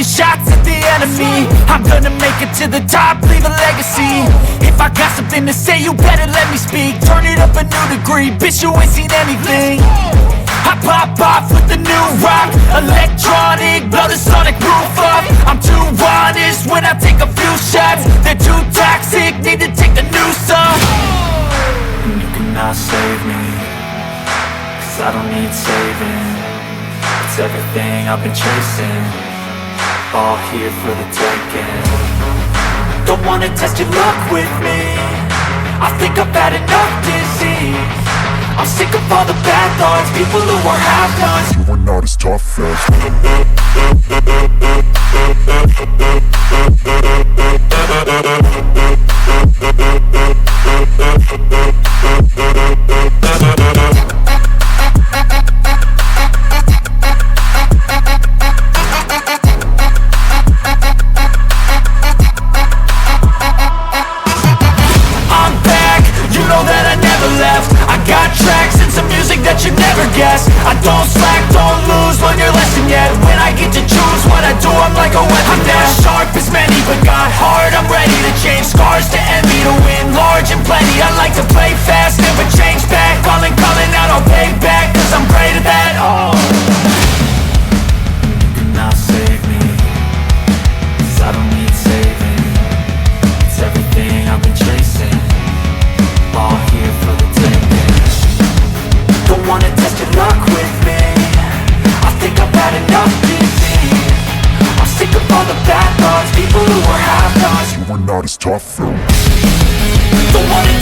taking shots at the enemy. I'm gonna make it to the top, leave a legacy. If I got something to say, you better let me speak. Turn it up a new degree, bitch, you ain't seen anything. I pop off with the new rock, electronic, blow the sonic roof up. I'm too honest when I take a few shots. They're too toxic, need to take the noose off. And you cannot save me, 'cause I don't need saving. It's everything I've been chasing, all here for the taking. Don't wanna test your luck with me, I think I've had enough disease. I'm sick of all the bad thoughts, people who are half-nots. You were not as tough as I don't slack, don't lose, learn your lesson yet. When I get to choose what I do, I'm like a weapon. I'm not sharp as many, but got heart, I'm ready to change. Scars to envy, to win large and plenty. I like to play fast, never change back. Calling out, I'll pay back, 'cause I'm great at that. Oh, you cannot save me, 'cause I don't need saving. It's everything I've been chasing, all here for the taking. Don't wanna test your luck with me, I think I've had enough disease. I'm sick of all the bad thoughts, people who are half-nots. you were not as tough though. Don't wanna